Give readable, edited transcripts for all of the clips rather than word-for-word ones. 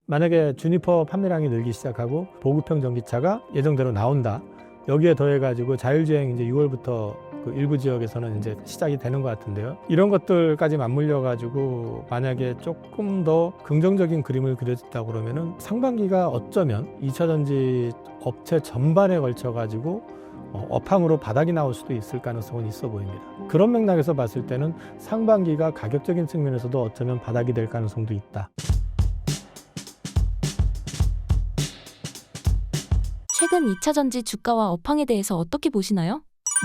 만약에 주니퍼 판매량이 늘기 시작하고 보급형 전기차가 예정대로 나온다. 여기에 더해가지고 자율주행 이제 6월부터 그 일부 지역에서는 이제 시작이 되는 것 같은데요. 이런 것들까지 맞물려가지고 만약에 조금 더 긍정적인 그림을 그려진다고 그러면은 상반기가 어쩌면 2차전지 업체 전반에 걸쳐가지고 업황으로 바닥이 나올 수도 있을 가능성은 있어 보입니다. 그런 맥락에서 봤을 때는 상반기가 가격적인 측면에서도 어쩌면 바닥이 될 가능성도 있다. 최근 2차전지 주가와 업황에 대해서 어떻게 보시나요?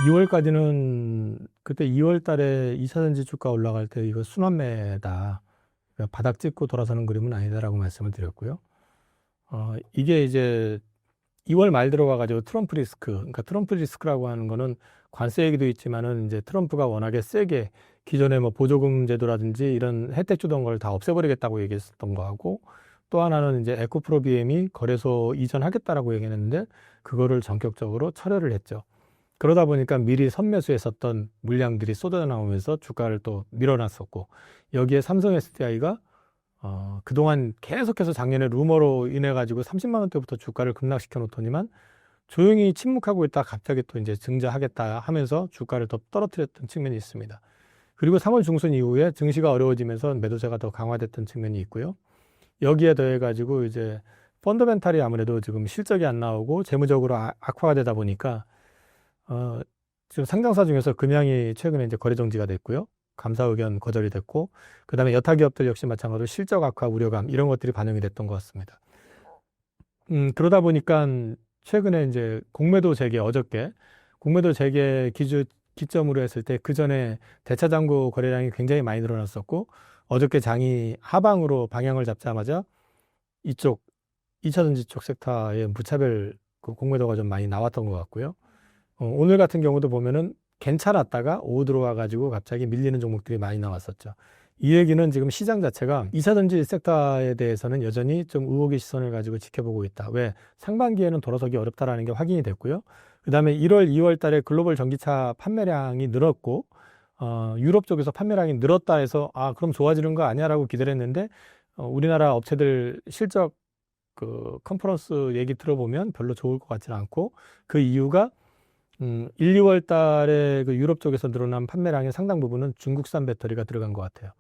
2월까지는 그때 2월 달에 2차전지 주가 올라갈 때 이거 순환매다. 그러니까 바닥 찍고 돌아서는 그림은 아니다라고 말씀을 드렸고요. 이게 이제 2월 말 들어가가지고 트럼프 리스크, 그러니까 트럼프 리스크라고 하는 거는 관세 얘기도 있지만은 이제 트럼프가 워낙에 세게 기존에 뭐 보조금 제도라든지 이런 혜택 주던 걸 다 없애버리겠다고 얘기했었던 거하고 또 하나는 이제 에코프로 BM이 거래소 이전하겠다라고 얘기했는데 그거를 전격적으로 철회를 했죠. 그러다 보니까 미리 선매수했었던 물량들이 쏟아져 나오면서 주가를 또 밀어놨었고 여기에 삼성 SDI가 그동안 계속해서 작년에 루머로 인해 가지고 30만 원대부터 주가를 급락시켜 놓더니만 조용히 침묵하고 있다가 갑자기 또 이제 증자하겠다 하면서 주가를 더 떨어뜨렸던 측면이 있습니다. 그리고 3월 중순 이후에 증시가 어려워지면서 매도세가 더 강화됐던 측면이 있고요. 여기에 더해 가지고 이제 펀더멘탈이 아무래도 지금 실적이 안 나오고 재무적으로 악화가 되다 보니까 지금 상장사 중에서 금양이 최근에 이제 거래 정지가 됐고요. 감사 의견 거절이 됐고, 그 다음에 여타 기업들 역시 마찬가지로 실적 악화 우려감 이런 것들이 반영이 됐던 것 같습니다. 그러다 보니까 최근에 이제 공매도 재개 어저께 공매도 재개 기점으로 했을 때 그 전에 대차장고 거래량이 굉장히 많이 늘어났었고 어저께 장이 하방으로 방향을 잡자마자 이쪽 2차전지 쪽 섹터의 무차별 그 공매도가 좀 많이 나왔던 것 같고요. 오늘 같은 경우도 보면은 괜찮았다가 오후 들어와 가지고 갑자기 밀리는 종목들이 많이 나왔었죠. 이 얘기는 지금 시장 자체가 2차전지 섹터에 대해서는 여전히 좀 의혹의 시선을 가지고 지켜보고 있다. 왜? 상반기에는 돌아서기 어렵다라는 게 확인이 됐고요. 그 다음에 1월, 2월 달에 글로벌 전기차 판매량이 늘었고 유럽 쪽에서 판매량이 늘었다 해서 그럼 좋아지는 거 아니야? 라고 기대를 했는데 우리나라 업체들 실적 그 컨퍼런스 얘기 들어보면 별로 좋을 것 같지는 않고 그 이유가 1, 2월 달에 그 유럽 쪽에서 늘어난 판매량의 상당 부분은 중국산 배터리가 들어간 것 같아요.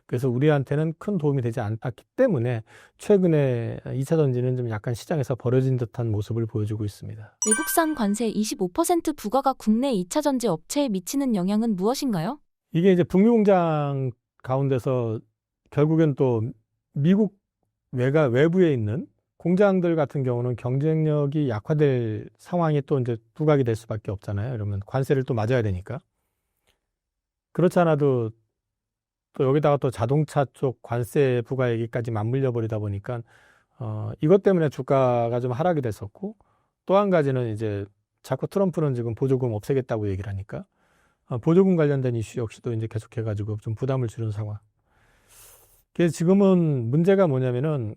그래서 우리한테는 큰 도움이 되지 않았기 때문에 최근에 2차 전지는 좀 약간 시장에서 버려진 듯한 모습을 보여주고 있습니다. 외국산 관세 25% 부과가 국내 2차전지 업체에 미치는 영향은 무엇인가요? 이게 이제 북미 공장 가운데서 결국엔 또 미국 외부에 있는 공장들 같은 경우는 경쟁력이 약화될 상황이 또 이제 부각이 될 수밖에 없잖아요. 그러면 관세를 또 맞아야 되니까. 그렇지 않아도 또 여기다가 또 자동차 쪽 관세 부과 얘기까지 맞물려 버리다 보니까 이것 때문에 주가가 좀 하락이 됐었고 또 한 가지는 이제 자꾸 트럼프는 지금 보조금 없애겠다고 얘기를 하니까 보조금 관련된 이슈 역시도 이제 계속해 가지고 좀 부담을 주는 상황. 그래서 지금은 문제가 뭐냐면은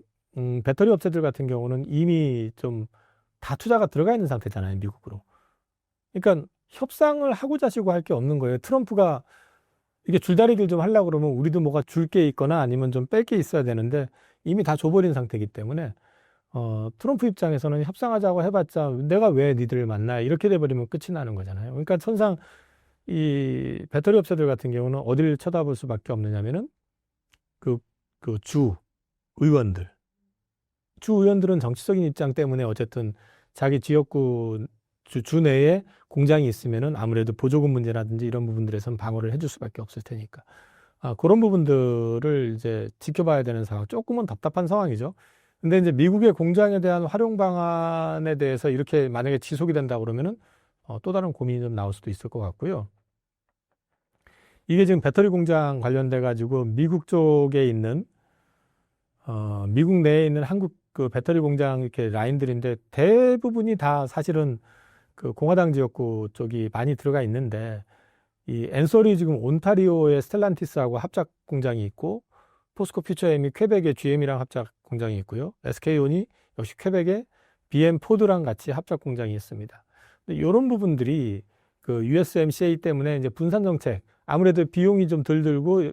배터리 업체들 같은 경우는 이미 좀 다 투자가 들어가 있는 상태잖아요, 미국으로. 그러니까 협상을 하고 자시고 할 게 없는 거예요. 트럼프가 이게 줄다리기를 좀 하려고 그러면 우리도 뭐가 줄 게 있거나 아니면 좀 뺄 게 있어야 되는데 이미 다 줘버린 상태이기 때문에 트럼프 입장에서는 협상하자고 해봤자 내가 왜 니들을 만나 이렇게 돼버리면 끝이 나는 거잖아요. 그러니까 천상 이 배터리 업체들 같은 경우는 어디를 쳐다볼 수밖에 없느냐면은 그 주 의원들은 정치적인 입장 때문에 어쨌든 자기 지역구 주 내에 공장이 있으면은 아무래도 보조금 문제라든지 이런 부분들에선 방어를 해줄 수밖에 없을 테니까 그런 부분들을 이제 지켜봐야 되는 상황. 조금은 답답한 상황이죠. 근데 이제 미국의 공장에 대한 활용 방안에 대해서 이렇게 만약에 지속이 된다 그러면은 또 다른 고민이 좀 나올 수도 있을 것 같고요. 이게 지금 배터리 공장 관련돼 가지고 미국 쪽에 있는 미국 내에 있는 한국 그 배터리 공장 이렇게 라인들인데 대부분이 다 사실은 그 공화당 지역구 쪽이 많이 들어가 있는데 이 엔솔이 지금 온타리오의 스텔란티스하고 합작 공장이 있고 포스코 퓨처엠이 퀘벡의 GM이랑 합작 공장이 있고요. SK온이 역시 퀘벡의 BM 포드랑 같이 합작 공장이 있습니다. 근데 이런 부분들이 그 USMCA 때문에 이제 분산 정책 아무래도 비용이 좀 덜 들고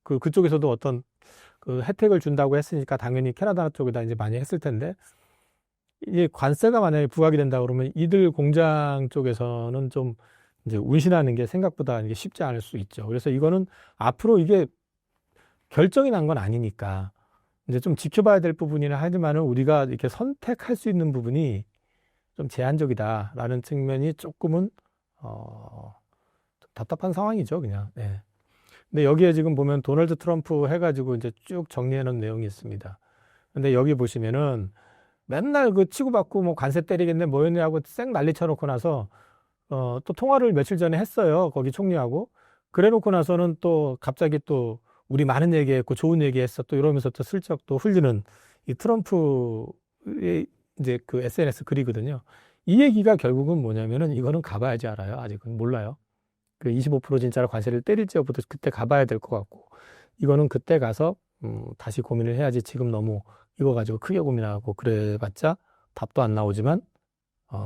그쪽에서도 어떤 그 혜택을 준다고 했으니까 당연히 캐나다 쪽에다 이제 많이 했을 텐데 이게 관세가 만약에 부과가 된다 그러면 이들 공장 쪽에서는 좀 이제 운신하는 게 생각보다 이게 쉽지 않을 수 있죠. 그래서 이거는 앞으로 이게 결정이 난 건 아니니까 이제 좀 지켜봐야 될 부분이긴 하지만은 우리가 이렇게 선택할 수 있는 부분이 좀 제한적이다라는 측면이 조금은 좀 답답한 상황이죠, 그냥. 예. 근데 여기에 지금 보면 도널드 트럼프 해가지고 이제 쭉 정리해 놓은 내용이 있습니다. 근데 여기 보시면은 맨날 그 치고받고 뭐 관세 때리겠네 뭐였냐고 쌩 난리 쳐놓고 나서 또 통화를 며칠 전에 했어요. 거기 총리하고. 그래 놓고 나서는 또 갑자기 또 우리 많은 얘기했고 좋은 얘기했어 또 이러면서 또 슬쩍 또 흘리는 이 트럼프의 이제 그 SNS 글이거든요. 이 얘기가 결국은 뭐냐면은 이거는 가봐야지 알아요. 아직은 몰라요. 그 25% 진짜로 관세를 때릴지 여부도 그때 가봐야 될 것 같고 이거는 그때 가서 다시 고민을 해야지 지금 너무 이거 가지고 크게 고민하고 그래봤자 답도 안 나오지만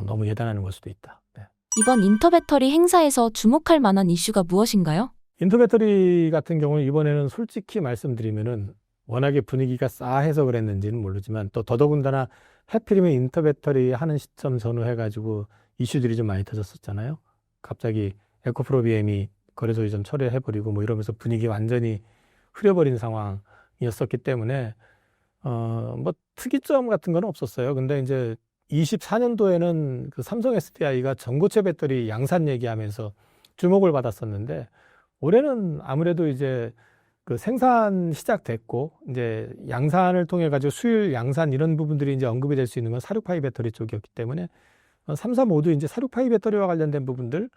너무 예단하는 걸 수도 있다. 네. 이번 인터배터리 행사에서 주목할 만한 이슈가 무엇인가요? 인터배터리 같은 경우는 이번에는 솔직히 말씀드리면은 워낙에 분위기가 싸해서 그랬는지는 모르지만 또 더더군다나 하필이면 인터배터리 하는 시점 전후해가지고 이슈들이 좀 많이 터졌었잖아요. 갑자기 에코프로 BM이 거래소 이전 철회해버리고 뭐 이러면서 분위기 완전히 흐려버린 상황이었었기 때문에 뭐 특이점 같은 건 없었어요. 근데 이제 24년도에는 그 삼성 SDI가 전고체 배터리 양산 얘기하면서 주목을 받았었는데 올해는 아무래도 이제 그 생산 시작됐고 이제 양산을 통해 가지고 수율 양산 이런 부분들이 이제 언급이 될 수 있는 건 468 배터리 쪽이었기 때문에 3사 모두 이제 468 배터리와 관련된 부분들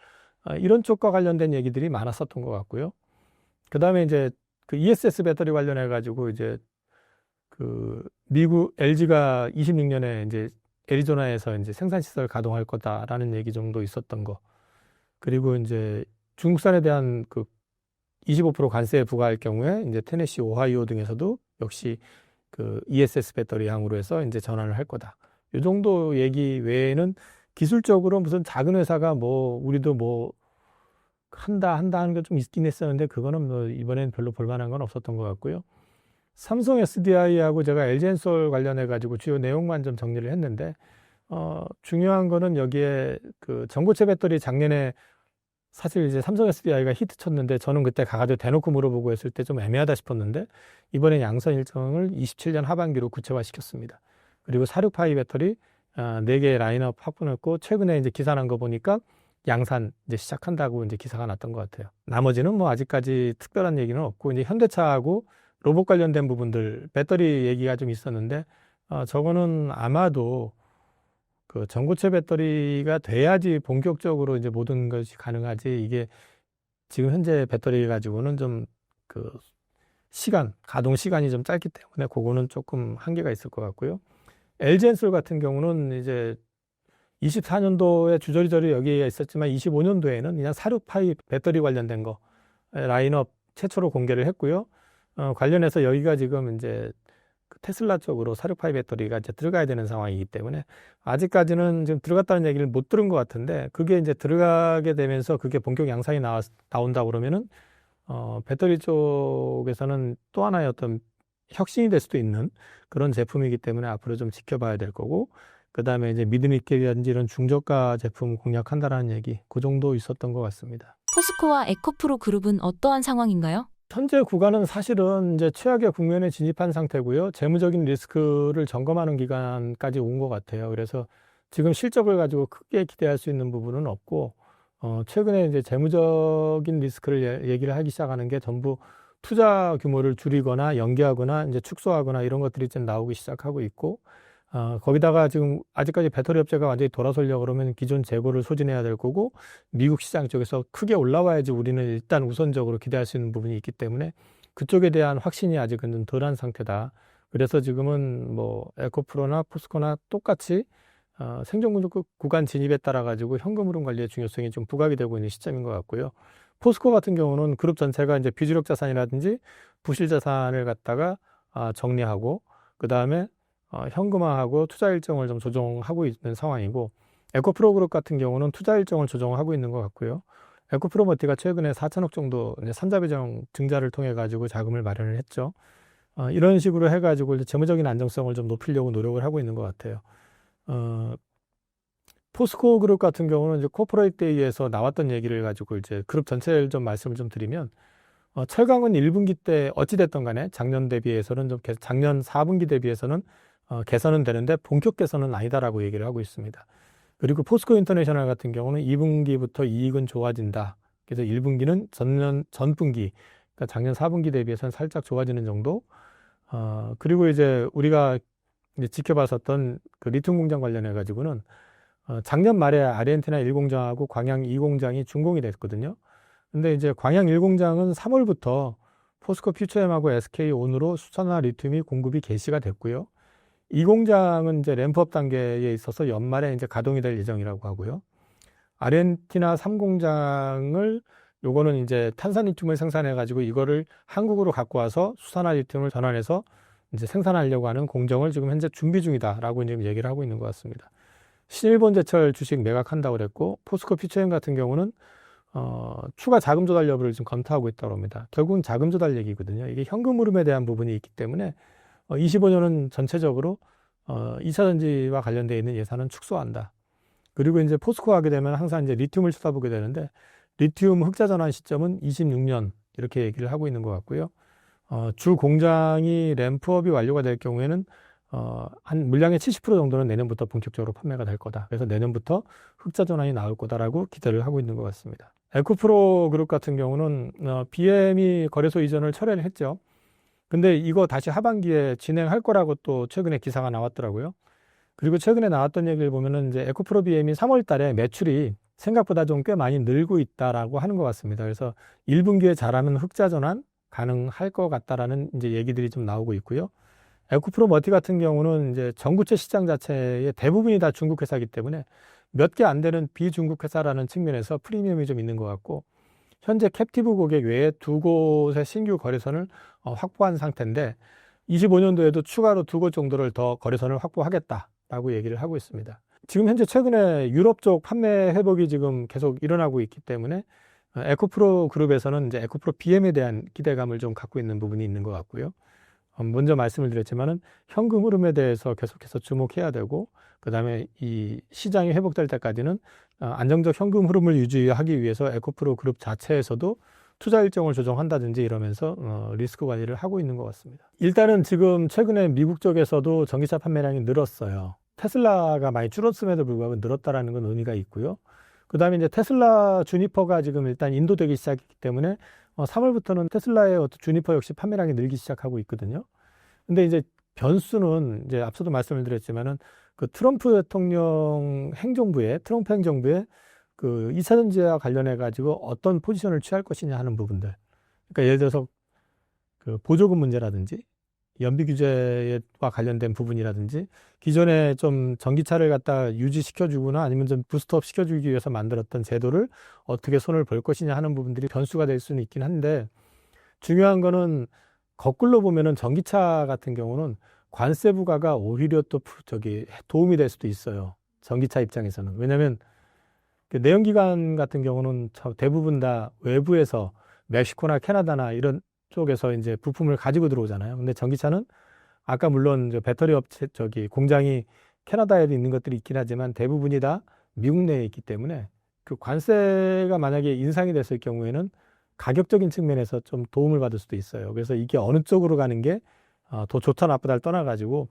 이런 쪽과 관련된 얘기들이 많았었던 것 같고요. 그다음에 이제 그 ESS 배터리 관련해 가지고 이제 그 미국 LG가 26년에 이제 애리조나에서 이제 생산 시설 가동할 거다라는 얘기 정도 있었던 거. 그리고 이제 중국산에 대한 그 25% 관세 부과할 경우에 이제 테네시, 오하이오 등에서도 역시 그 ESS 배터리 향으로 해서 이제 전환을 할 거다. 이 정도 얘기 외에는 기술적으로 무슨 작은 회사가 뭐 우리도 뭐 한다 하는 게 좀 있긴 했었는데 그거는 뭐 이번엔 별로 볼만한 건 없었던 것 같고요. 삼성 SDI하고 제가 LG엔솔 관련해 가지고 주요 내용만 좀 정리를 했는데 중요한 거는 여기에 그 전고체 배터리 작년에 사실 이제 삼성 SDI가 히트 쳤는데 저는 그때 가가지고 대놓고 물어보고 했을 때 좀 애매하다 싶었는데 이번엔 양산 일정을 27년 하반기로 구체화시켰습니다. 그리고 468 배터리 4개 라인업 확보했고 최근에 이제 기사 난 거 보니까 양산 이제 시작한다고 이제 기사가 났던 것 같아요. 나머지는 뭐 아직까지 특별한 얘기는 없고 이제 현대차하고 로봇 관련된 부분들 배터리 얘기가 좀 있었는데 저거는 아마도 그 전고체 배터리가 돼야지 본격적으로 이제 모든 것이 가능하지 이게 지금 현재 배터리 가지고는 좀 그 가동 시간이 좀 짧기 때문에 그거는 조금 한계가 있을 것 같고요. LG엔솔 같은 경우는 이제 24년도에 주저리저리 여기에 있었지만 25년도에는 그냥 468 배터리 관련된 거 라인업 최초로 공개를 했고요. 관련해서 여기가 지금 이제 그 테슬라 쪽으로 468 배터리가 이제 들어가야 되는 상황이기 때문에 아직까지는 지금 들어갔다는 얘기를 못 들은 것 같은데 그게 이제 들어가게 되면서 그게 본격 양산이 나온다 그러면은 배터리 쪽에서는 또 하나의 어떤 혁신이 될 수도 있는 그런 제품이기 때문에 앞으로 좀 지켜봐야 될 거고 그다음에 이제 미드니켈이라든지 이런 중저가 제품 공략한다라는 얘기 그 정도 있었던 것 같습니다. 포스코와 에코프로 그룹은 어떠한 상황인가요? 현재 구간은 사실은 이제 최악의 국면에 진입한 상태고요. 재무적인 리스크를 점검하는 기간까지 온 것 같아요. 그래서 지금 실적을 가지고 크게 기대할 수 있는 부분은 없고, 최근에 이제 재무적인 리스크를 얘기를 하기 시작하는 게 전부 투자 규모를 줄이거나 연기하거나 이제 축소하거나 이런 것들이 좀 나오기 시작하고 있고, 거기다가 지금 아직까지 배터리 업체가 완전히 돌아서려고 그러면 기존 재고를 소진해야 될 거고 미국 시장 쪽에서 크게 올라와야지 우리는 일단 우선적으로 기대할 수 있는 부분이 있기 때문에 그쪽에 대한 확신이 아직은 좀 덜한 상태다. 그래서 지금은 뭐 에코프로나 포스코나 똑같이 생존 구간 진입에 따라 가지고 현금 흐름 관리의 중요성이 좀 부각이 되고 있는 시점인 것 같고요. 포스코 같은 경우는 그룹 전체가 이제 비주력 자산이라든지 부실 자산을 갖다가 정리하고 그 다음에 현금화하고 투자 일정을 좀 조정하고 있는 상황이고 에코프로 그룹 같은 경우는 투자 일정을 조정하고 있는 것 같고요. 에코프로머티가 최근에 4천억 정도 산자배정 증자를 통해 가지고 자금을 마련을 했죠. 이런 식으로 해가지고 이제 재무적인 안정성을 좀 높이려고 노력을 하고 있는 것 같아요. 포스코 그룹 같은 경우는 이제 코퍼레이트 데이에서 나왔던 얘기를 가지고 이제 그룹 전체를 좀 말씀을 좀 드리면, 철강은 1분기 때 어찌됐든 간에 작년 대비해서는 작년 4분기 대비해서는 개선은 되는데 본격 개선은 아니다라고 얘기를 하고 있습니다. 그리고 포스코 인터내셔널 같은 경우는 2분기부터 이익은 좋아진다. 그래서 1분기는 전분기, 그러니까 작년 4분기 대비해서는 살짝 좋아지는 정도. 그리고 이제 우리가 이제 지켜봤었던 그 리튬 공장 관련해 가지고는 작년 말에 아르헨티나 1공장하고 광양 2공장이 준공이 됐거든요. 근데 이제 광양 1공장은 3월부터 포스코 퓨처엠하고 SK온으로 수산화 리튬이 공급이 개시가 됐고요. 이 공장은 이제 램프업 단계에 있어서 연말에 이제 가동이 될 예정이라고 하고요. 아르헨티나 3공장을 요거는 이제 탄산리튬을 생산해 가지고 이거를 한국으로 갖고 와서 수산화 리튬을 전환해서 이제 생산하려고 하는 공정을 지금 현재 준비 중이다라고 지금 얘기를 하고 있는 것 같습니다. 신일본제철 주식 매각한다고 그랬고, 포스코 퓨처엠 같은 경우는 추가 자금 조달 여부를 지금 검토하고 있다고 합니다. 결국은 자금 조달 얘기거든요. 이게 현금 흐름에 대한 부분이 있기 때문에 25년은 전체적으로 2차 전지와 관련되어 있는 예산은 축소한다. 그리고 이제 포스코 하게 되면 항상 이제 리튬을 쳐다보게 되는데, 리튬 흑자 전환 시점은 26년 이렇게 얘기를 하고 있는 것 같고요. 주 공장이 램프업이 완료가 될 경우에는 한 물량의 70% 정도는 내년부터 본격적으로 판매가 될 거다. 그래서 내년부터 흑자 전환이 나올 거다라고 기대를 하고 있는 것 같습니다. 에코프로 그룹 같은 경우는 BM이 거래소 이전을 철회를 했죠. 근데 이거 다시 하반기에 진행할 거라고 또 최근에 기사가 나왔더라고요. 그리고 최근에 나왔던 얘기를 보면은 이제 에코프로 BM이 3월 달에 매출이 생각보다 좀 꽤 많이 늘고 있다라고 하는 것 같습니다. 그래서 1분기에 잘하면 흑자 전환 가능할 것 같다라는 이제 얘기들이 좀 나오고 있고요. 에코프로 머티 같은 경우는 이제 전구체 시장 자체의 대부분이 다 중국 회사이기 때문에 몇 개 안 되는 비중국 회사라는 측면에서 프리미엄이 좀 있는 것 같고, 현재 캡티브 고객 외에 2곳의 신규 거래선을 확보한 상태인데 25년도에도 추가로 2곳 정도를 더 거래선을 확보하겠다라고 얘기를 하고 있습니다. 지금 현재 최근에 유럽 쪽 판매 회복이 지금 계속 일어나고 있기 때문에 에코프로 그룹에서는 이제 에코프로 BM에 대한 기대감을 좀 갖고 있는 부분이 있는 것 같고요. 먼저 말씀을 드렸지만은 현금 흐름에 대해서 계속해서 주목해야 되고, 그다음에 이 시장이 회복될 때까지는 안정적 현금 흐름을 유지하기 위해서 에코프로 그룹 자체에서도 투자 일정을 조정한다든지 이러면서 리스크 관리를 하고 있는 것 같습니다. 일단은 지금 최근에 미국 쪽에서도 전기차 판매량이 늘었어요. 테슬라가 많이 줄었음에도 불구하고 늘었다라는 건 의미가 있고요. 그다음에 이제 테슬라 주니퍼가 지금 일단 인도되기 시작했기 때문에 3월부터는 테슬라의 어떤 주니퍼 역시 판매량이 늘기 시작하고 있거든요. 근데 이제 변수는 이제 앞서도 말씀을 드렸지만은 그 트럼프 행정부의 그 2차 전지와 관련해 가지고 어떤 포지션을 취할 것이냐 하는 부분들. 그러니까 예를 들어서 그 보조금 문제라든지 연비 규제와 관련된 부분이라든지, 기존에 좀 전기차를 갖다 유지시켜주거나 아니면 좀 부스트업 시켜주기 위해서 만들었던 제도를 어떻게 손을 볼 것이냐 하는 부분들이 변수가 될 수는 있긴 한데, 중요한 거꾸로 보면은 전기차 같은 경우는 관세 부과가 오히려 또 도움이 될 수도 있어요. 전기차 입장에서는. 왜냐하면 내연기관 같은 경우는 대부분 다 외부에서 멕시코나 캐나다나 이런 쪽에서 이제 부품을 가지고 들어오잖아요. 근데 전기차는 아까 물론 배터리 업체 공장이 캐나다에도 있는 것들이 있긴 하지만 대부분이 다 미국 내에 있기 때문에 그 관세가 만약에 인상이 됐을 경우에는 가격적인 측면에서 좀 도움을 받을 수도 있어요. 그래서 이게 어느 쪽으로 가는 게 더 좋다 나쁘다를 떠나가지고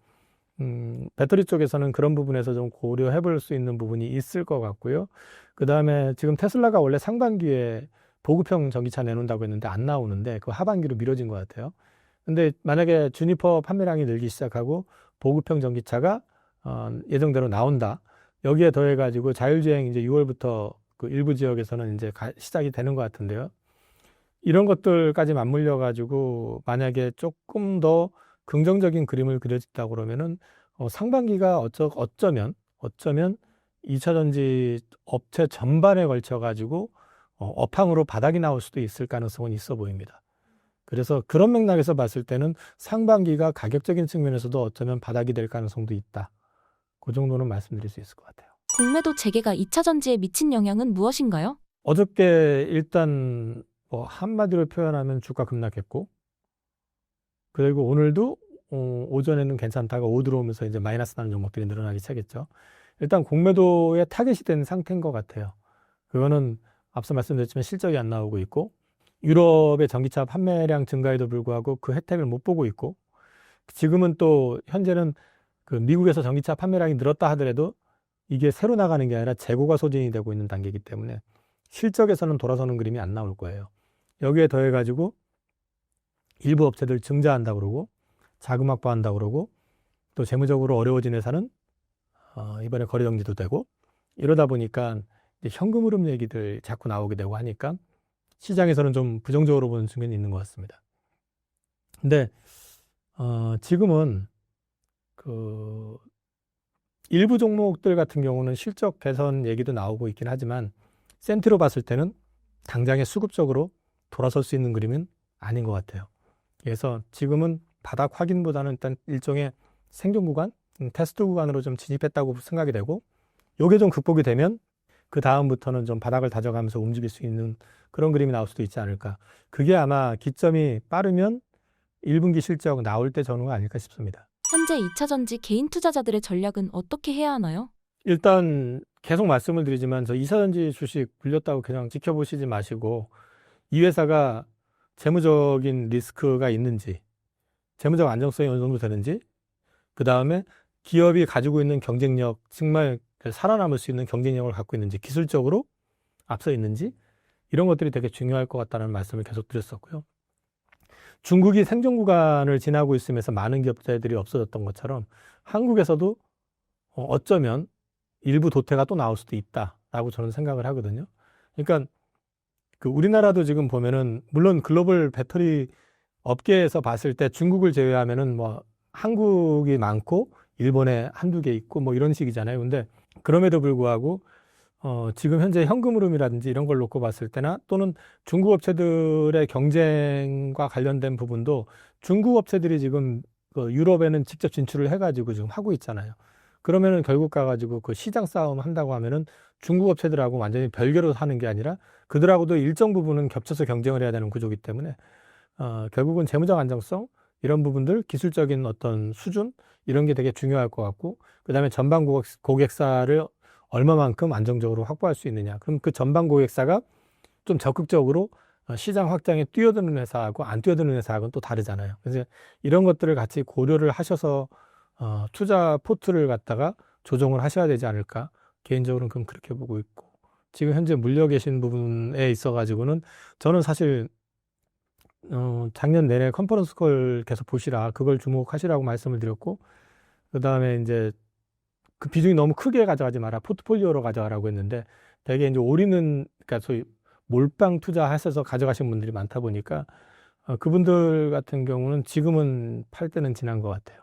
배터리 쪽에서는 그런 부분에서 좀 고려해 볼 수 있는 부분이 있을 것 같고요. 그 다음에 지금 테슬라가 원래 상반기에 보급형 전기차 내놓는다고 했는데 안 나오는데 그 하반기로 미뤄진 것 같아요. 근데 만약에 주니퍼 판매량이 늘기 시작하고 보급형 전기차가 예정대로 나온다. 여기에 더해가지고 자율주행 이제 6월부터 그 일부 지역에서는 이제 시작이 되는 것 같은데요. 이런 것들까지 맞물려 가지고 만약에 조금 더 긍정적인 그림을 그려진다고 그러면은 상반기가 어쩌면 2차 전지 업체 전반에 걸쳐 가지고 업황으로 바닥이 나올 수도 있을 가능성은 있어 보입니다. 그래서 그런 맥락에서 봤을 때는 상반기가 가격적인 측면에서도 어쩌면 바닥이 될 가능성도 있다. 그 정도는 말씀드릴 수 있을 것 같아요. 공매도 재개가 2차 전지에 미친 영향은 무엇인가요? 어저께 일단 한마디로 표현하면 주가 급락했고, 그리고 오늘도 오전에는 괜찮다가 오후 들어오면서 이제 마이너스 나는 종목들이 늘어나기 시작했죠. 일단 공매도에 타겟이 된 상태인 것 같아요. 그거는 앞서 말씀드렸지만 실적이 안 나오고 있고, 유럽의 전기차 판매량 증가에도 불구하고 그 혜택을 못 보고 있고, 지금은 또 현재는 그 미국에서 전기차 판매량이 늘었다 하더라도 이게 새로 나가는 게 아니라 재고가 소진이 되고 있는 단계이기 때문에 실적에서는 돌아서는 그림이 안 나올 거예요. 여기에 더해가지고 일부 업체들 증자한다고 그러고 자금 확보한다고 그러고 또 재무적으로 어려워진 회사는 이번에 거래 정지도 되고, 이러다 보니까 이제 현금 흐름 얘기들 자꾸 나오게 되고 하니까 시장에서는 좀 부정적으로 보는 측면이 있는 것 같습니다. 근데 지금은 그 일부 종목들 같은 경우는 실적 개선 얘기도 나오고 있긴 하지만 센트로 봤을 때는 당장에 수급적으로 돌아설 수 있는 그림은 아닌 것 같아요. 그래서 지금은 바닥 확인보다는 일단 일종의 생존 구간, 테스트 구간으로 좀 진입했다고 생각이 되고, 요게 좀 극복이 되면 그 다음부터는 좀 바닥을 다져가면서 움직일 수 있는 그런 그림이 나올 수도 있지 않을까. 그게 아마 기점이 빠르면 1분기 실적 나올 때 전후가 아닐까 싶습니다. 현재 2차 전지 개인 투자자들의 전략은 어떻게 해야 하나요? 일단 계속 말씀을 드리지만 저 이사전지 주식 불렸다고 그냥 지켜보시지 마시고, 이 회사가 재무적인 리스크가 있는지, 재무적 안정성이 어느 정도 되는지, 그 다음에 기업이 가지고 있는 경쟁력, 정말 살아남을 수 있는 경쟁력을 갖고 있는지, 기술적으로 앞서 있는지, 이런 것들이 되게 중요할 것 같다는 말씀을 계속 드렸었고요. 중국이 생존 구간을 지나고 있으면서 많은 기업체들이 없어졌던 것처럼 한국에서도 어쩌면 일부 도태가 또 나올 수도 있다라고 저는 생각을 하거든요. 그러니까 그 우리나라도 지금 보면은 물론 글로벌 배터리 업계에서 봤을 때 중국을 제외하면은 뭐 한국이 많고 일본에 한두 개 있고 뭐 이런 식이잖아요. 근데 그럼에도 불구하고 지금 현재 현금 흐름이라든지 이런 걸 놓고 봤을 때나 또는 중국 업체들의 경쟁과 관련된 부분도 중국 업체들이 지금 그 유럽에는 직접 진출을 해가지고 지금 하고 있잖아요. 그러면은 결국 가가지고 그 시장 싸움 한다고 하면은 중국 업체들하고 완전히 별개로 하는 게 아니라 그들하고도 일정 부분은 겹쳐서 경쟁을 해야 되는 구조이기 때문에 결국은 재무적 안정성 이런 부분들, 기술적인 어떤 수준 이런 게 되게 중요할 것 같고, 그다음에 전방 고객사를 얼마만큼 안정적으로 확보할 수 있느냐. 그럼 그 전방 고객사가 좀 적극적으로 시장 확장에 뛰어드는 회사하고 안 뛰어드는 회사하고는 또 다르잖아요. 그래서 이런 것들을 같이 고려를 하셔서 투자 포트를 갖다가 조정을 하셔야 되지 않을까. 개인적으로는 그럼 그렇게 보고 있고, 지금 현재 물려 계신 부분에 있어 가지고는 저는 사실 작년 내내 컨퍼런스 콜 계속 보시라, 그걸 주목하시라고 말씀을 드렸고, 그 다음에 이제 그 비중이 너무 크게 가져가지 마라, 포트폴리오로 가져가라고 했는데, 되게 이제 올인은, 그러니까 소위 몰빵 투자하셔서 가져가신 분들이 많다 보니까 그분들 같은 경우는 지금은 팔 때는 지난 것 같아요.